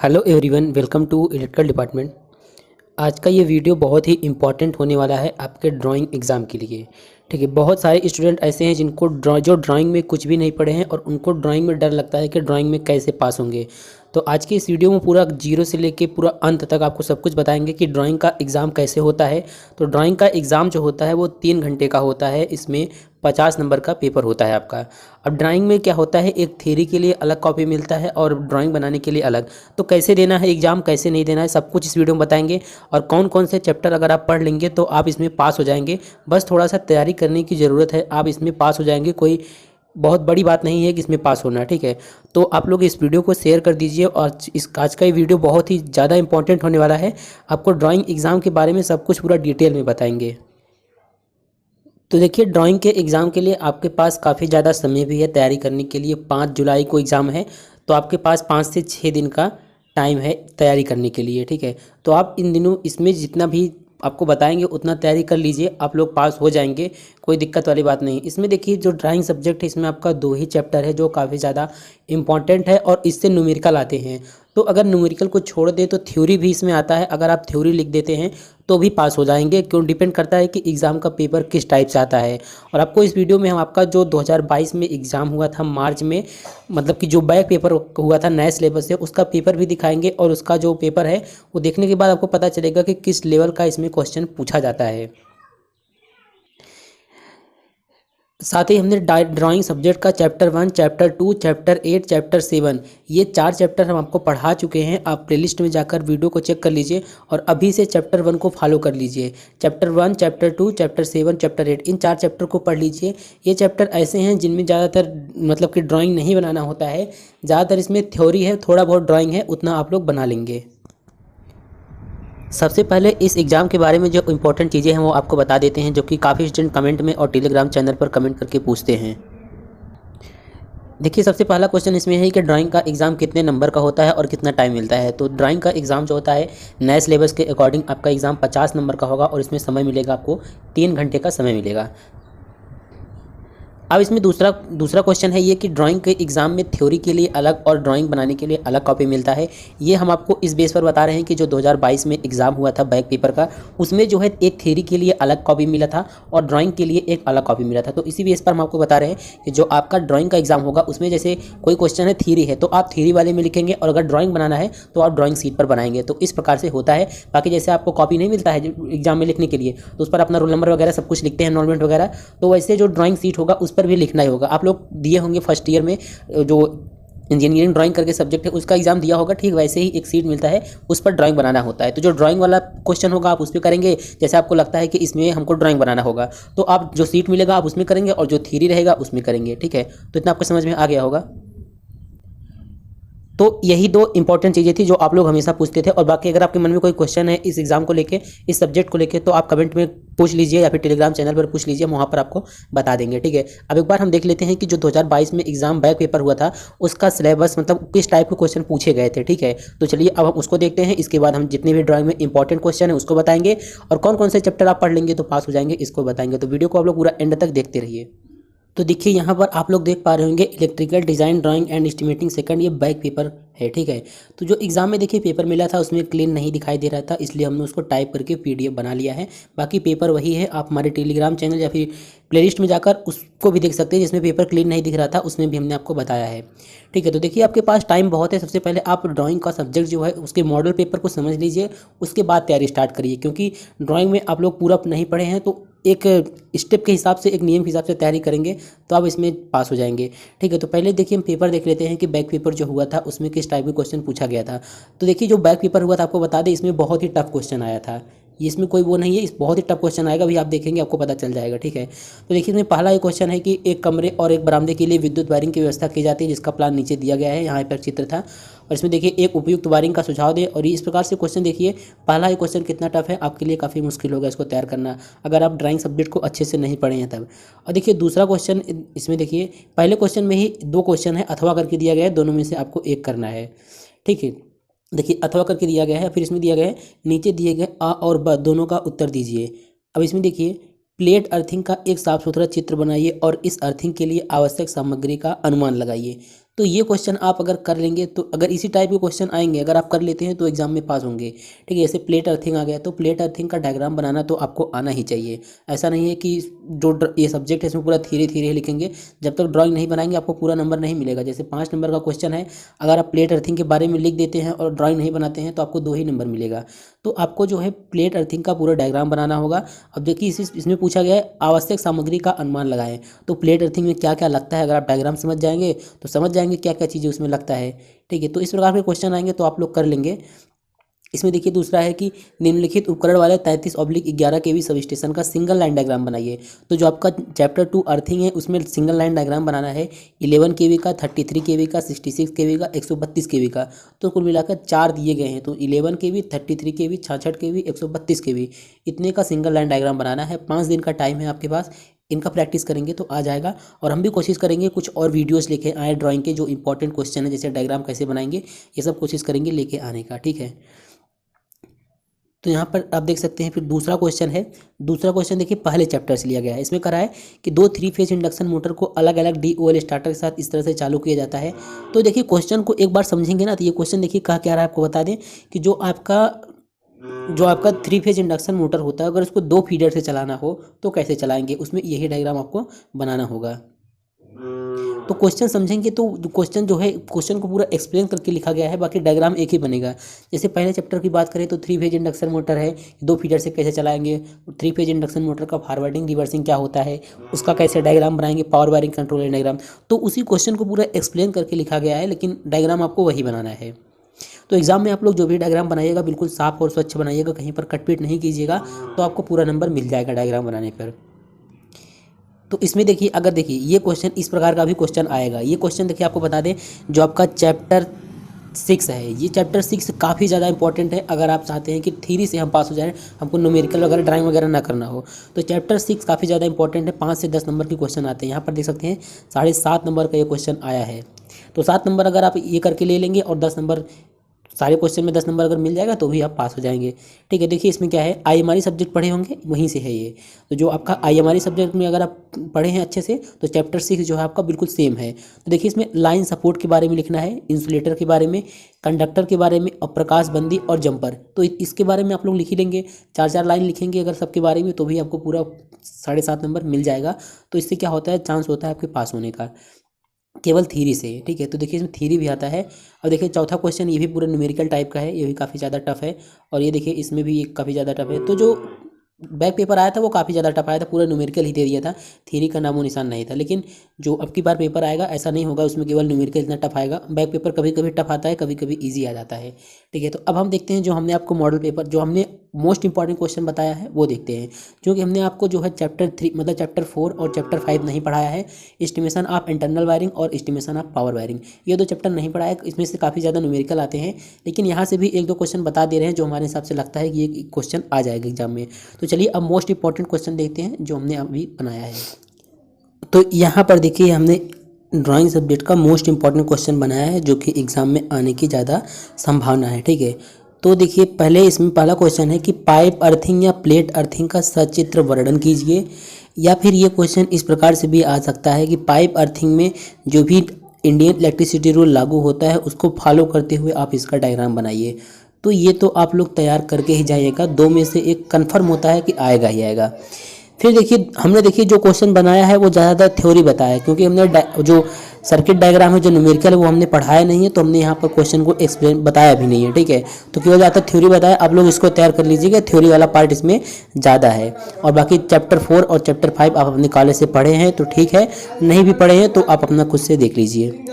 Hello everyone, welcome to electrical department. आज का ये वीडियो बहुत ही इम्पॉर्टेंट होने वाला है आपके ड्राइंग एग्ज़ाम के लिए। ठीक है, बहुत सारे स्टूडेंट ऐसे हैं जिनको जो ड्राइंग में कुछ भी नहीं पढ़े हैं और उनको ड्राइंग में डर लगता है कि ड्राइंग में कैसे पास होंगे। तो आज की इस वीडियो में पूरा जीरो से लेके पूरा अंत तक आपको सब कुछ बताएंगे कि ड्राइंग का एग्ज़ाम कैसे होता है। तो ड्राइंग का एग्ज़ाम जो होता है वो 3 घंटे का होता है। इसमें 50 नंबर का पेपर होता है आपका। अब ड्राइंग में क्या होता है, एक थ्योरी के लिए अलग कॉपी मिलता है और ड्राइंग बनाने के लिए अलग। तो कैसे देना है एग्ज़ाम, कैसे नहीं देना है, सब कुछ इस वीडियो में बताएंगे। और कौन कौन से चैप्टर अगर आप पढ़ लेंगे तो आप इसमें पास हो जाएंगे। बस थोड़ा सा तैयारी करने की ज़रूरत है, आप इसमें पास हो जाएंगे। कोई बहुत बड़ी बात नहीं है कि इसमें पास होना। ठीक है, तो आप लोग इस वीडियो को शेयर कर दीजिए। और इस आज का ये वीडियो बहुत ही ज़्यादा इंपॉर्टेंट होने वाला है। आपको ड्राइंग एग्ज़ाम के बारे में सब कुछ पूरा डिटेल में बताएंगे। तो देखिए, ड्राइंग के एग्ज़ाम के लिए आपके पास काफ़ी ज़्यादा समय भी है तैयारी करने के लिए। 5 जुलाई को एग्ज़ाम है, तो आपके पास 5 से 6 दिन का टाइम है तैयारी करने के लिए। ठीक है, तो आप इन दिनों इसमें जितना भी आपको बताएंगे उतना तैयारी कर लीजिए, आप लोग पास हो जाएंगे। कोई दिक्कत वाली बात नहीं। इसमें देखिए, जो ड्राइंग सब्जेक्ट है इसमें आपका 2 ही चैप्टर है जो काफ़ी ज़्यादा इंपॉर्टेंट है और इससे न्यूमेरिकल आते हैं। तो अगर न्यूमेरिकल को छोड़ दें तो थ्योरी भी इसमें आता है। अगर आप थ्योरी लिख देते हैं तो भी पास हो जाएंगे। क्यों, डिपेंड करता है कि एग्ज़ाम का पेपर किस टाइप से आता है। और आपको इस वीडियो में हम आपका जो 2022 में एग्ज़ाम हुआ था मार्च में, मतलब कि जो बैक पेपर हुआ था नए सिलेबस से, उसका पेपर भी दिखाएंगे। और उसका जो पेपर है वो देखने के बाद आपको पता चलेगा कि किस लेवल का इसमें क्वेश्चन पूछा जाता है। साथ ही हमने ड्राइंग सब्जेक्ट का चैप्टर 1, चैप्टर 2, चैप्टर 8, चैप्टर 7, ये 4 चैप्टर हम आपको पढ़ा चुके हैं। आप प्लेलिस्ट में जाकर वीडियो को चेक कर लीजिए और अभी से चैप्टर 1 को फॉलो कर लीजिए। चैप्टर 1, चैप्टर 2, चैप्टर 7, चैप्टर 8, इन 4 चैप्टर को पढ़ लीजिए। ये चैप्टर ऐसे हैं जिनमें ज़्यादातर मतलब कि ड्राइंग नहीं बनाना होता है। ज़्यादातर इसमें थ्योरी है, थोड़ा बहुत ड्राइंग है, उतना आप लोग बना लेंगे। सबसे पहले इस एग्ज़ाम के बारे में जो इंपॉर्टेंट चीज़ें हैं वो आपको बता देते हैं, जो कि काफ़ी स्टूडेंट कमेंट में और टेलीग्राम चैनल पर कमेंट करके पूछते हैं। देखिए, सबसे पहला क्वेश्चन इसमें है कि ड्राइंग का एग्ज़ाम कितने नंबर का होता है और कितना टाइम मिलता है। तो ड्राइंग का एग्ज़ाम जो होता है नए सिलेबस के अकॉर्डिंग आपका एग्ज़ाम 50 नंबर का होगा और इसमें समय मिलेगा आपको 3 घंटे का समय मिलेगा। अब इसमें दूसरा क्वेश्चन है ये कि ड्राइंग के एग्ज़ाम में थ्योरी के लिए अलग और ड्राइंग बनाने के लिए अलग कॉपी मिलता है। ये हम आपको इस बेस पर बता रहे हैं कि जो 2022 में एग्ज़ाम हुआ था बैक पेपर का, उसमें जो है एक थ्योरी के लिए अलग कॉपी मिला था और ड्राइंग के लिए एक अलग कॉपी मिला था। तो इसी बेस पर हम आपको बता रहे हैं कि जो आपका ड्राइंग का एग्ज़ाम होगा उसमें जैसे कोई क्वेश्चन है थ्योरी है तो आप थ्योरी वाले में लिखेंगे, और अगर ड्राइंग बनाना है तो आप ड्राइंग सीट पर बनाएंगे। तो इस प्रकार से होता है। बाकी जैसे आपको कॉपी नहीं मिलता है एग्जाम में लिखने के लिए, तो उस पर अपना रोल नंबर वगैरह सब कुछ लिखते हैं, एनरोलमेंट वगैरह, तो वैसे जो ड्राइंग सीट होगा उस पर भी लिखना ही होगा। आप लोग दिए होंगे फर्स्ट ईयर में जो इंजीनियरिंग ड्राइंग करके सब्जेक्ट है उसका एग्जाम दिया होगा, ठीक वैसे ही एक सीट मिलता है, उस पर ड्राइंग बनाना होता है। तो जो ड्राइंग वाला क्वेश्चन होगा आप उस पर करेंगे। जैसे आपको लगता है कि इसमें हमको ड्राइंग बनाना होगा तो आप जो सीट मिलेगा आप उसमें करेंगे और जो थ्योरी रहेगा उसमें करेंगे। ठीक है, तो इतना आपको समझ में आ गया होगा। तो यही 2 इंपॉर्टेंट चीज़ें थी जो आप लोग हमेशा पूछते थे। और बाकी अगर आपके मन में कोई क्वेश्चन है इस एग्जाम को लेके, इस सब्जेक्ट को लेके, तो आप कमेंट में पूछ लीजिए या फिर टेलीग्राम चैनल पर पूछ लीजिए, हम वहाँ पर आपको बता देंगे। ठीक है, अब एक बार हम देख लेते हैं कि जो 2022 में एग्जाम बैक पेपर हुआ था उसका सिलेबस मतलब किस टाइप के क्वेश्चन पूछे गए थे। ठीक है, तो चलिए अब हम उसको देखते हैं। इसके बाद हम जितने भी ड्राइंग में इंपॉर्टेंट क्वेश्चन है उसको बताएंगे और कौन कौन से चैप्टर आप पढ़ लेंगे तो पास हो जाएंगे इसको बताएंगे। तो वीडियो को आप लोग पूरा एंड तक देखते रहिए। तो देखिए, यहाँ पर आप लोग देख पा रहे होंगे electrical design drawing and estimating second, ये बैक पेपर है। ठीक है, तो जो एग्जाम में देखिए पेपर मिला था उसमें क्लीन नहीं दिखाई दे रहा था, इसलिए हमने उसको टाइप करके पीडीएफ बना लिया है। बाकी पेपर वही है, आप हमारे टेलीग्राम चैनल या फिर प्लेलिस्ट में जाकर उसको भी देख सकते हैं जिसमें पेपर क्लीन नहीं दिख रहा था, उसमें भी हमने आपको बताया है। ठीक है, तो देखिए आपके पास टाइम बहुत है। सबसे पहले आप ड्राइंग का सब्जेक्ट जो है उसके मॉडल पेपर को समझ लीजिए, उसके बाद तैयारी स्टार्ट करिए। क्योंकि ड्राइंग में आप लोग पूरा नहीं पढ़े हैं तो एक स्टेप के हिसाब से, एक नियम के हिसाब से तैयारी करेंगे तो आप इसमें पास हो जाएंगे। ठीक है, तो पहले देखिए हम पेपर देख लेते हैं कि बैक पेपर जो हुआ था उसमें किस टाइप के क्वेश्चन पूछा गया था। तो देखिए, जो बैक पेपर हुआ था आपको बता दें इसमें बहुत ही टफ क्वेश्चन आया था। ये इसमें कोई वो नहीं है, इस बहुत ही टफ क्वेश्चन आएगा, अभी आप देखेंगे आपको पता चल जाएगा। ठीक है, तो देखिए इसमें पहला एक क्वेश्चन है कि एक कमरे और एक बरामदे के लिए विद्युत वायरिंग की व्यवस्था की जाती है, जिसका प्लान नीचे दिया गया है। यहाँ पर चित्र था और इसमें देखिए एक उपयुक्त वायरिंग का सुझाव दे। और इस प्रकार से क्वेश्चन देखिए, पहला ही क्वेश्चन कितना टफ है, आपके लिए काफ़ी मुश्किल होगा इसको तैयार करना अगर आप ड्राइंग सब्जेक्ट को अच्छे से नहीं पढ़े हैं तब। और देखिए दूसरा क्वेश्चन, इसमें देखिए पहले क्वेश्चन में ही 2 क्वेश्चन है अथवा करके दिया गया है, दोनों में से आपको एक करना है। ठीक है, देखिए अथवा करके दिया गया है, फिर इसमें दिया गया है नीचे दिए गए आ और ब दोनों का उत्तर दीजिए। अब इसमें देखिए प्लेट अर्थिंग का एक साफ सुथरा चित्र बनाइए और इस अर्थिंग के लिए आवश्यक सामग्री का अनुमान लगाइए। तो ये क्वेश्चन आप अगर कर लेंगे, तो अगर इसी टाइप के क्वेश्चन आएंगे अगर आप कर लेते हैं तो एग्जाम में पास होंगे। ठीक है, जैसे प्लेट अर्थिंग आ गया, तो प्लेट अर्थिंग का डायग्राम बनाना तो आपको आना ही चाहिए। ऐसा नहीं है कि जो ये सब्जेक्ट है इसमें पूरा धीरे धीरे लिखेंगे, जब तक ड्राइंग नहीं बनाएंगे आपको पूरा नंबर नहीं मिलेगा। जैसे 5 नंबर का क्वेश्चन है, अगर आप प्लेट अर्थिंग के बारे में लिख देते हैं और ड्राइंग नहीं बनाते हैं तो आपको 2 ही नंबर मिलेगा। तो आपको जो है प्लेट अर्थिंग का पूरा डायग्राम बनाना होगा। अब देखिए इसमें पूछा गया है आवश्यक सामग्री का अनुमान लगाएं। तो प्लेट अर्थिंग में क्या क्या लगता है, अगर आप डायग्राम समझ जाएंगे तो समझ जाएंगे क्या क्या चीज़ें उसमें लगता है। ठीक है, तो इस प्रकार के क्वेश्चन आएंगे तो आप लोग कर लेंगे। इसमें देखिए दूसरा है कि निम्नलिखित उपकरण वाले 33/11 केवी सब स्टेशन का सिंगल लाइन डायग्राम बनाइए। तो जो आपका चैप्टर 2 अर्थिंग है उसमें सिंगल लाइन डायग्राम बनाना है 11 केवी का, 33 केवी का, 66 केवी का, 132 केवी का। तो कुल मिलाकर 4 दिए गए हैं, तो 11 केवी, 33 केवी, 66 केवी, 132 केवी, इतने का सिंगल लाइन डायग्राम बनाना है। 5 दिन का टाइम है आपके पास, इनका प्रैक्टिस करेंगे तो आ जाएगा। और हम भी कोशिश करेंगे कुछ और वीडियोस लेके आए ड्राइंग के, जो इंपॉर्टेंट क्वेश्चन है जैसे डायग्राम कैसे बनाएंगे, ये सब कोशिश करेंगे लेके आने का। ठीक है, तो यहाँ पर आप देख सकते हैं। फिर दूसरा क्वेश्चन है, दूसरा क्वेश्चन देखिए पहले चैप्टर से लिया गया है। इसमें करा है कि 2 3 फेज इंडक्शन मोटर को अलग अलग DOL स्टार्टर के साथ इस तरह से चालू किया जाता है। तो देखिए क्वेश्चन को एक बार समझेंगे ना, तो ये क्वेश्चन देखिए कहा क्या रहा है, आपको बता दें कि जो आपका 3 फेज इंडक्शन मोटर होता है, अगर उसको 2 फीडर से चलाना हो तो कैसे चलाएंगे, उसमें यही डायग्राम आपको बनाना होगा। तो क्वेश्चन समझेंगे तो क्वेश्चन जो है, क्वेश्चन को पूरा एक्सप्लेन करके लिखा गया है, बाकी डायग्राम एक ही बनेगा। जैसे पहले चैप्टर की बात करें तो 3 फेज इंडक्शन मोटर है, 2 फीडर से कैसे चलाएंगे, 3 फेज इंडक्शन मोटर का फॉरवर्डिंग रिवर्सिंग क्या होता है, उसका कैसे डायग्राम बनाएंगे, पावर वायरिंग कंट्रोलर डायग्राम। तो उसी क्वेश्चन को पूरा एक्सप्लेन करके लिखा गया है, लेकिन डायग्राम आपको वही बनाना है। तो एग्जाम में आप लोग जो भी डायग्राम बनाइएगा बिल्कुल साफ और स्वच्छ बनाइएगा, कहीं पर कटपीट नहीं कीजिएगा, तो आपको पूरा नंबर मिल जाएगा डायग्राम बनाने पर। तो इसमें देखिए, अगर देखिए ये क्वेश्चन इस प्रकार का भी क्वेश्चन आएगा। ये क्वेश्चन देखिए आपको बता दें, जो आपका चैप्टर 6 है, ये चैप्टर 6 काफ़ी ज़्यादा इंपॉर्टेंट है। अगर आप चाहते हैं कि थ्योरी से हम पास हो जाएं, हमको न्यूमेरिकल वगैरह ड्राइंग वगैरह ना करना हो, तो चैप्टर 6 काफ़ी ज़्यादा इंपॉर्टेंट है। 5 से 10 नंबर के क्वेश्चन आते हैं। यहाँ पर देख सकते हैं 7.5 नंबर का ये क्वेश्चन आया है। तो 7 नंबर अगर आप ये करके ले लेंगे और 10 नंबर, सारे क्वेश्चन में 10 नंबर अगर मिल जाएगा तो भी आप पास हो जाएंगे। ठीक है, देखिए इसमें क्या है, IMRE सब्जेक्ट पढ़े होंगे, वहीं से है ये। तो जो आपका IMRE सब्जेक्ट में अगर आप पढ़े हैं अच्छे से, तो चैप्टर 6 जो है आपका बिल्कुल सेम है। तो देखिए इसमें लाइन सपोर्ट के बारे में लिखना है, इंसुलेटर के बारे में, कंडक्टर के बारे में, और प्रकाश बंदी और जंपर। तो इसके बारे में आप लोग लिख ही लेंगे, 4 लाइन लिखेंगे अगर सबके बारे में, तो भी आपको पूरा 7.5 नंबर मिल जाएगा। तो इससे क्या होता है, चांस होता है आपके पास होने का, केवल थ्योरी से। ठीक है, तो देखिए इसमें थ्योरी भी आता है। अब देखिए चौथा क्वेश्चन, ये भी पूरा न्यूमेरिकल टाइप का है, ये भी काफ़ी ज़्यादा टफ है। और ये देखिए इसमें भी काफ़ी ज़्यादा टफ है। तो जो बैक पेपर आया था वो काफ़ी ज़्यादा टफ आया था, पूरा न्यूमेरिकल ही दे दिया था, थ्योरी का नामो निशान नहीं था। लेकिन जो अब की बार पेपर आएगा ऐसा नहीं होगा, उसमें केवल न्यूमेरिकल इतना टफ आएगा। बैक पेपर कभी कभी टफ आता है, कभी कभी ईजी आ जाता है। ठीक है, तो अब हम देखते हैं जो हमने आपको मॉडल पेपर, जो हमने मोस्ट इंपॉर्टेंट क्वेश्चन बताया है वो देखते हैं। क्योंकि हमने आपको जो है चैप्टर 3 मतलब चैप्टर 4 और चैप्टर 5 नहीं पढ़ाया है। एस्टिमेशन ऑफ इंटरनल वायरिंग और एस्टिमेशन ऑफ पावर वायरिंग, ये 2 चैप्टर नहीं पढ़ाया। इसमें से काफ़ी ज़्यादा न्यूमेरिकल आते हैं, लेकिन यहाँ से भी 1-2 क्वेश्चन बता दे रहे हैं जो हमारे हिसाब से लगता है कि ये क्वेश्चन आ जाएगा एग्जाम में। तो चलिए अब मोस्ट इंपॉर्टेंट क्वेश्चन देखते हैं जो हमने अभी बनाया है। तो यहाँ पर देखिए हमने ड्राइंग सब्जेक्ट का मोस्ट इंपॉर्टेंट क्वेश्चन बनाया है, जो कि एग्ज़ाम में आने की ज़्यादा संभावना है। ठीक है, तो देखिए पहले इसमें पहला क्वेश्चन है कि पाइप अर्थिंग या प्लेट अर्थिंग का सचित्र वर्णन कीजिए। या फिर ये क्वेश्चन इस प्रकार से भी आ सकता है कि पाइप अर्थिंग में जो भी इंडियन इलेक्ट्रिसिटी रूल लागू होता है उसको फॉलो करते हुए आप इसका डायग्राम बनाइए। तो ये तो आप लोग तैयार करके ही जाइएगा, 2 में से एक कन्फर्म होता है कि आएगा ही आएगा। फिर देखिए हमने देखिए जो क्वेश्चन बनाया है वो ज़्यादातर थ्योरी बताया है, क्योंकि हमने जो सर्किट डायग्राम है, जो न्यूमेरिकल है, वो हमने पढ़ाया नहीं है, तो हमने यहाँ पर क्वेश्चन को एक्सप्लेन बताया भी नहीं है। ठीक है, तो केवल ज़्यादातर थ्योरी बताया, आप लोग इसको तैयार कर लीजिएगा, थ्योरी वाला पार्ट इसमें ज़्यादा है। और बाकी चैप्टर 4 और चैप्टर 5 आप अपने कॉलेज से पढ़े हैं तो ठीक है, नहीं भी पढ़े हैं तो आप अपना खुद से देख लीजिए।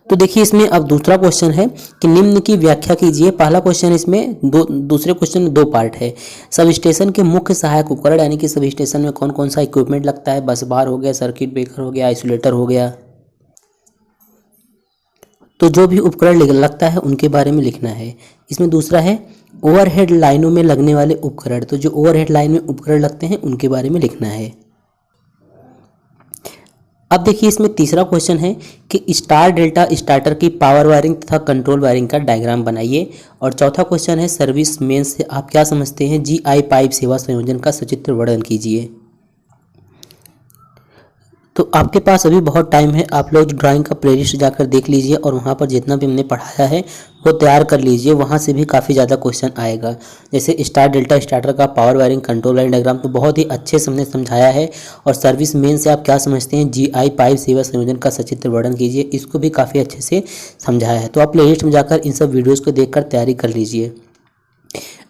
तो देखिए इसमें अब दूसरा क्वेश्चन है कि निम्न की व्याख्या कीजिए। पहला क्वेश्चन इसमें दूसरे क्वेश्चन में 2 पार्ट है। सब स्टेशन के मुख्य सहायक उपकरण, यानी कि सब स्टेशन में कौन कौन सा इक्विपमेंट लगता है, बस बार हो गया, सर्किट ब्रेकर हो गया, आइसोलेटर हो गया। तो जो भी उपकरण लगता है उनके बारे में लिखना है। इसमें दूसरा है ओवरहेड लाइनों में लगने वाले उपकरण, तो जो ओवरहेड लाइन में उपकरण लगते हैं उनके बारे में लिखना है। अब देखिए इसमें तीसरा क्वेश्चन है कि स्टार डेल्टा स्टार्टर की पावर वायरिंग तथा कंट्रोल वायरिंग का डायग्राम बनाइए। और चौथा क्वेश्चन है सर्विस मेन से आप क्या समझते हैं, GI पाइप सेवा संयोजन का सचित्र वर्णन कीजिए। तो आपके पास अभी बहुत टाइम है, आप लोग ड्राइंग का प्लेलिस्ट जाकर देख लीजिए और वहाँ पर जितना भी हमने पढ़ाया है वो तैयार कर लीजिए। वहाँ से भी काफ़ी ज़्यादा क्वेश्चन आएगा। जैसे स्टार डेल्टा स्टार्टर का power wiring control line diagram तो बहुत ही अच्छे से हमने समझाया है। और सर्विस मेन से आप क्या समझते हैं, GI पाइप सेवा संयोजन का सचित्र वर्णन कीजिए, इसको भी काफ़ी अच्छे से समझाया है। तो आप प्लेलिस्ट में जाकर इन सब वीडियोज़ को देखकर तैयारी कर लीजिए।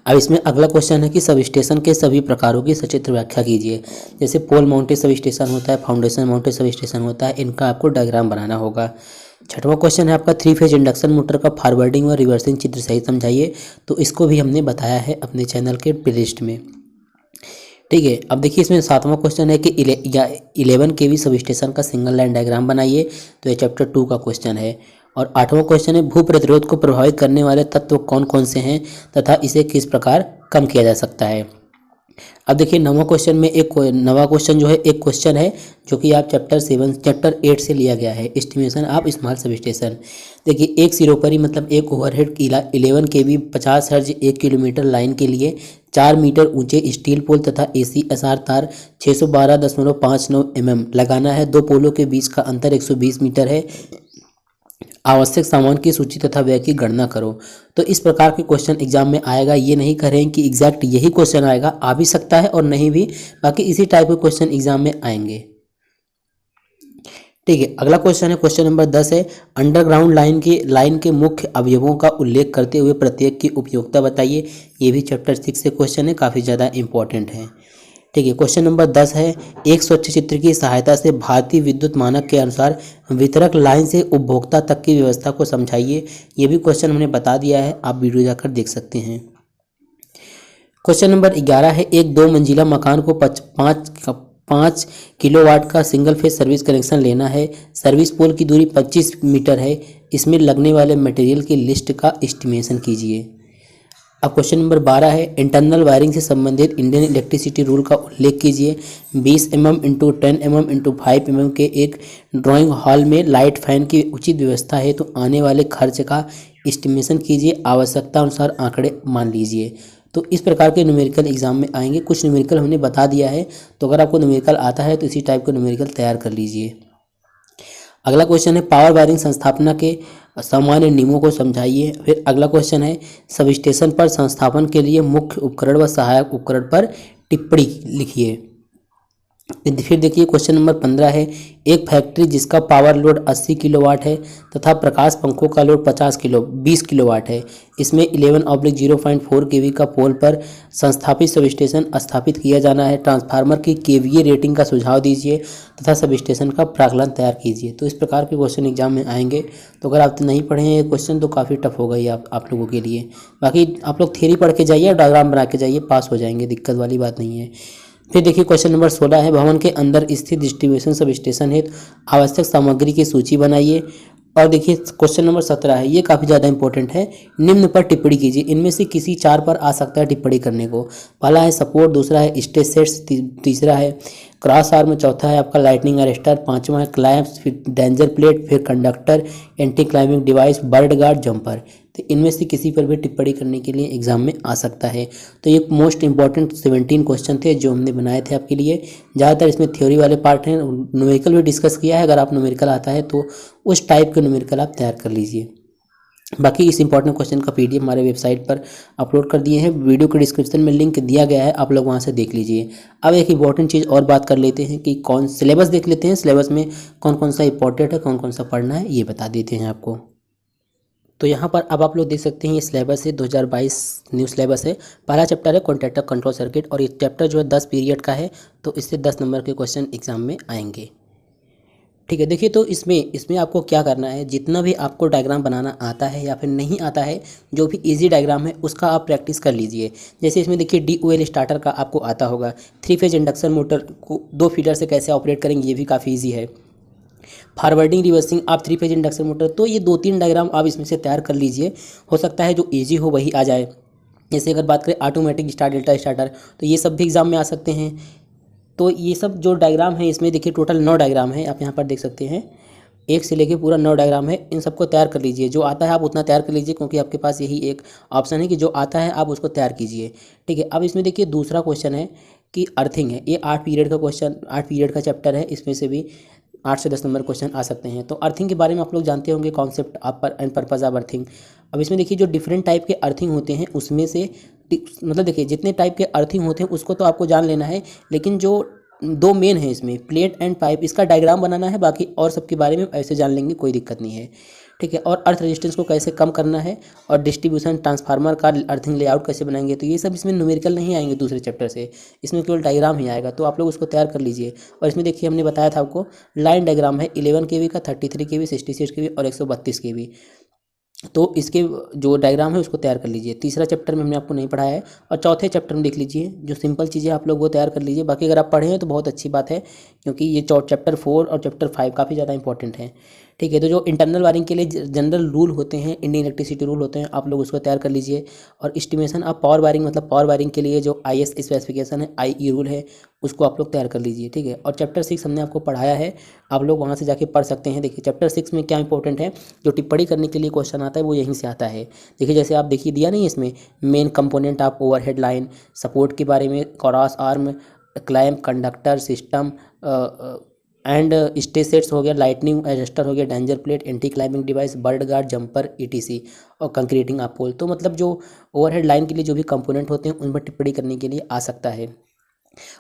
अब इसमें अगला क्वेश्चन है कि सब स्टेशन के सभी प्रकारों की सचित्र व्याख्या कीजिए। जैसे पोल माउंटेड सब स्टेशन होता है, फाउंडेशन माउंटेड सब स्टेशन होता है, इनका आपको डायग्राम बनाना होगा। छठवां क्वेश्चन है आपका 3 फेज इंडक्शन मोटर का फॉरवर्डिंग और रिवर्सिंग चित्र सहित समझाइए। तो इसको भी हमने बताया है अपने चैनल के प्लेलिस्ट में। ठीक है, अब देखिए इसमें सातवां क्वेश्चन है कि 11 kV सब स्टेशन का सिंगल लाइन डायग्राम बनाइए। तो ये चैप्टर 2 का क्वेश्चन है। और आठवां क्वेश्चन है भू प्रतिरोध को प्रभावित करने वाले तत्व कौन कौन से हैं तथा इसे किस प्रकार कम किया जा सकता है। अब देखिए नवा क्वेश्चन में एक नवा क्वेश्चन जो है, एक क्वेश्चन है जो कि आप चैप्टर 8 से लिया गया है, estimation of small sub station. देखिए एक सिरोपरी मतलब एक ओवरहेड 11 kV 50 हर्ज 1 किलोमीटर लाइन के लिए 4 मीटर ऊंचे स्टील पोल तथा ACSR तार 612.59 mm लगाना है। दो पोलों के बीच का अंतर 120 मीटर है। आवश्यक सामान की सूची तथा व्यय की गणना करो। तो इस प्रकार के क्वेश्चन एग्जाम में आएगा। ये नहीं करें कि एग्जैक्ट यही क्वेश्चन आएगा, आ भी सकता है और नहीं भी, बाकी इसी टाइप के क्वेश्चन एग्जाम में आएंगे। ठीक है, अगला क्वेश्चन है, क्वेश्चन नंबर 10 है अंडरग्राउंड लाइन के मुख्य अवयवों का उल्लेख करते हुए प्रत्येक की उपयोगिता बताइए। ये भी चैप्टर 6 से क्वेश्चन है, काफ़ी ज़्यादा इंपॉर्टेंट है। ठीक है, क्वेश्चन नंबर 10 है एक स्वच्छ चित्र की सहायता से भारतीय विद्युत मानक के अनुसार वितरक लाइन से उपभोक्ता तक की व्यवस्था को समझाइए। ये भी क्वेश्चन हमने बता दिया है, आप वीडियो जाकर देख सकते हैं। क्वेश्चन नंबर 11 है एक 2 मंजिला मकान को 5 किलोवाट का सिंगल फेज सर्विस कनेक्शन लेना है। सर्विस पोल की दूरी 25 मीटर है। इसमें लगने वाले मटेरियल की लिस्ट का एस्टिमेशन कीजिए। अब क्वेश्चन नंबर 12 है इंटरनल वायरिंग से संबंधित इंडियन इलेक्ट्रिसिटी रूल का उल्लेख कीजिए। 20 mm × 10 mm × 5 mm के एक ड्राइंग हॉल में लाइट फैन की उचित व्यवस्था है तो आने वाले खर्च का एस्टिमेशन कीजिए। आवश्यकता अनुसार आंकड़े मान लीजिए। तो इस प्रकार के न्यूमेरिकल एग्जाम में आएंगे। कुछ न्यूमेरिकल हमने बता दिया है, तो अगर आपको न्यूमेरिकल आता है तो इसी टाइप का न्यूमेरिकल तैयार कर लीजिए। अगला क्वेश्चन है पावर वायरिंग संस्थापना के सामान्य नियमों को समझाइए। फिर अगला क्वेश्चन है सब स्टेशन पर संस्थापन के लिए मुख्य उपकरण व सहायक उपकरण पर टिप्पणी लिखिए। फिर देखिए क्वेश्चन नंबर 15 है एक फैक्ट्री जिसका पावर लोड 80 किलोवाट है तथा प्रकाश पंखों का लोड 20 किलोवाट है। इसमें 11/0.4 kV का पोल पर संस्थापित सब स्टेशन स्थापित किया जाना है। ट्रांसफार्मर की KVA रेटिंग का सुझाव दीजिए तथा सब स्टेशन का प्राकलन तैयार कीजिए। तो इस प्रकार के क्वेश्चन एग्जाम में आएंगे। तो अगर आप नहीं पढ़े हैं ये क्वेश्चन तो काफ़ी टफ होगा ये आप लोगों के लिए। बाकी आप लोग थ्योरी पढ़ के जाइए, डायग्राम बना के जाइए, पास हो जाएंगे, दिक्कत वाली बात नहीं है। फिर देखिए क्वेश्चन नंबर 16 है भवन के अंदर स्थित डिस्ट्रीब्यूशन सब स्टेशन हेतु आवश्यक सामग्री की सूची बनाइए। और देखिए क्वेश्चन नंबर 17 है, ये काफ़ी ज़्यादा इंपॉर्टेंट है। निम्न पर टिप्पणी कीजिए। इनमें से किसी 4 पर आ सकता है टिप्पणी करने को। पहला है सपोर्ट, दूसरा है स्टेज सेट्स, तीसरा है क्रॉस आर्म, चौथा है आपका लाइटनिंग अरेस्टर, पांचवा है क्लैंप्स, फिर डेंजर प्लेट, फिर conductor, anti climbing device, bird guard, jumper. तो इनमें से किसी पर भी टिप्पणी करने के लिए एग्जाम में आ सकता है। तो ये मोस्ट इंपॉर्टेंट 17 क्वेश्चन थे जो हमने बनाए थे आपके लिए। ज़्यादातर इसमें थ्योरी वाले पार्ट हैं, न्यूमेरिकल भी डिस्कस किया है। अगर आप न्यूमेरिकल आता है तो उस टाइप के न्यूमेरिकल आप तैयार कर लीजिए। बाकी इस इंपॉर्टेंट क्वेश्चन का PDF हमारे वेबसाइट पर अपलोड कर दिए हैं। वीडियो के डिस्क्रिप्शन में लिंक दिया गया है, आप लोग वहां से देख लीजिए। अब एक इंपॉर्टेंट चीज़ और बात कर लेते हैं कि कौन सिलेबस देख लेते हैं। सिलेबस में कौन कौन सा इंपॉर्टेंट है, कौन कौन सा पढ़ना है, ये बता देते हैं आपको। तो यहाँ पर अब आप लोग देख सकते हैं ये सिलेबस है, 2022 न्यू सिलेबस है। पहला चैप्टर है कॉन्टैक्टर कंट्रोल सर्किट और ये चैप्टर जो है 10 पीरियड का है। तो इससे 10 नंबर के क्वेश्चन एग्जाम में आएंगे। ठीक है, देखिए तो इसमें आपको क्या करना है, जितना भी आपको डायग्राम बनाना आता है या फिर नहीं आता है, जो भी इजी डायग्राम है उसका आप प्रैक्टिस कर लीजिए। जैसे इसमें देखिए DOL स्टार्टर का आपको आता होगा। 3 फेज इंडक्शन मोटर को 2 फीडर से कैसे ऑपरेट करेंगे, ये भी काफ़ी ईजी है। फॉरवर्डिंग रिवर्सिंग आप 3 फेज इंडक्शन मोटर, तो ये 2-3 डायग्राम आप इसमें से तैयार कर लीजिए। हो सकता है जो ईजी हो वही आ जाए। जैसे अगर बात करें ऑटोमेटिक स्टार डेल्टा स्टार्टर, तो ये सब भी एग्जाम में आ सकते हैं। तो ये सब जो डायग्राम है इसमें देखिए टोटल 9 डायग्राम है, आप यहाँ पर देख सकते हैं। 1 से लेके पूरा 9 डायग्राम है। इन सबको तैयार कर लीजिए। जो आता है आप उतना तैयार कर लीजिए, क्योंकि आपके पास यही एक ऑप्शन है कि जो आता है आप उसको तैयार कीजिए। ठीक है, अब इसमें देखिए दूसरा क्वेश्चन है कि अर्थिंग है। ये 8 पीरियड का क्वेश्चन, 8 पीरियड का चैप्टर है। इसमें से भी 8 से 10 नंबर क्वेश्चन आ सकते हैं। तो अर्थिंग के बारे में आप लोग जानते होंगे, कॉन्सेप्ट आप एंड पर्पज़ ऑफ अर्थिंग। अब इसमें देखिए जो डिफरेंट टाइप के अर्थिंग होते हैं उसमें से मतलब देखिए जितने टाइप के अर्थिंग होते हैं उसको तो आपको जान लेना है, लेकिन जो दो मेन है इसमें प्लेट एंड पाइप, इसका डायग्राम बनाना है, बाकी और सबके बारे में ऐसे जान लेंगे, कोई दिक्कत नहीं है, ठीक है। और अर्थ रेजिस्टेंस को कैसे कम करना है और डिस्ट्रीब्यूशन ट्रांसफार्मर का अर्थिंग लेआउट कैसे बनाएंगे, तो ये सब इसमें न्यूमेरिकल नहीं आएंगे दूसरे चैप्टर से, इसमें केवल डायग्राम ही आएगा, तो आप लोग उसको तैयार कर लीजिए। और इसमें देखिए हमने बताया था आपको लाइन डायग्राम है 11 kV का, 33 kV, 66 kV और 132 kV, तो इसके जो डायग्राम है उसको तैयार कर लीजिए। तीसरा चैप्टर में हमने आपको नहीं पढ़ाया है, और चौथे चैप्टर में देख लीजिए जो सिंपल चीज़ें आप लोग वो तैयार कर लीजिए। बाकी अगर आप पढ़े हैं तो बहुत अच्छी बात है, क्योंकि ये चैप्टर 4 और चैप्टर 5 काफ़ी ज़्यादा इंपॉर्टेंट है, ठीक है। तो जो इंटरनल वायरिंग के लिए जनरल रूल होते हैं, इंडियन इलेक्ट्रिसिटी रूल होते हैं, आप लोग उसको तैयार कर लीजिए। और एस्टिमेशन आप पावर वायरिंग मतलब पावर वायरिंग के लिए जो IS स्पेसिफिकेशन है, IE रूल है, उसको आप लोग तैयार कर लीजिए, ठीक है। और चैप्टर 6 हमने आपको पढ़ाया है, आप लोग वहाँ से जाके पढ़ सकते हैं। देखिए चैप्टर 6 में क्या इंपॉर्टेंट है, जो टिप्पणी करने के लिए क्वेश्चन आता है वो यहीं से आता है। देखिए जैसे आप देखिए दिया नहीं इसमें main component of overhead line, support के बारे में, cross arm, clamp, conductor system and stay sets हो गया, लाइटनिंग एडजस्टर हो गया, danger plate, anti climbing device, bird guard, jumper, ETC और कंक्रीटिंग ऑफ पोल। तो मतलब जो ओवरहेड लाइन के लिए जो भी कंपोनेंट होते हैं उन पर टिप्पणी करने के लिए आ सकता है।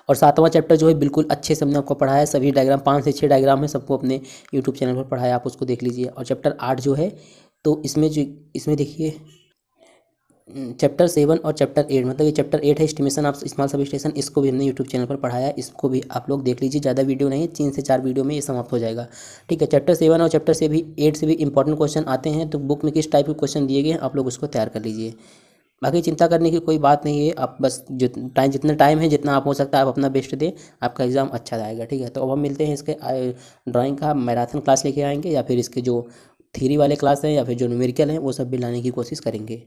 और 7वां चैप्टर जो है बिल्कुल अच्छे से हमने आपको पढ़ाया है, सभी डायग्राम 5 से 6 डायग्राम है, सबको अपने यूट्यूब चैनल पर पढ़ाया, आप उसको देख लीजिए। और चैप्टर 8 जो है तो इसमें देखिए चैप्टर 7 और चैप्टर 8, मतलब ये चैप्टर 8 है estimation of small sub station, इसको भी हमने यूट्यूब चैनल पर पढ़ाया है, इसको भी आप लोग देख लीजिए। ज़्यादा वीडियो नहीं है, 3 से 4 वीडियो में ये समाप्त हो जाएगा, ठीक है। चैप्टर 7 और चैप्टर से भी 8 से भी इंपॉर्टेंट क्वेश्चन आते हैं, तो बुक में किस टाइप के क्वेश्चन दिए गए हैं आप लोग उसको तैयार कर लीजिए। बाकी चिंता करने की कोई बात नहीं है, आप बस जितना टाइम है, जितना आप हो सकता है आप अपना बेस्ट दें, आपका एग्ज़ाम अच्छा जाएगा, ठीक है। तो अब हम मिलते हैं इसके ड्राइंग का मैराथन क्लास लेके आएंगे, या फिर इसके जो थ्योरी वाले क्लास हैं या फिर जो न्यूमेरिकल हैं वो सब भी लाने की कोशिश करेंगे।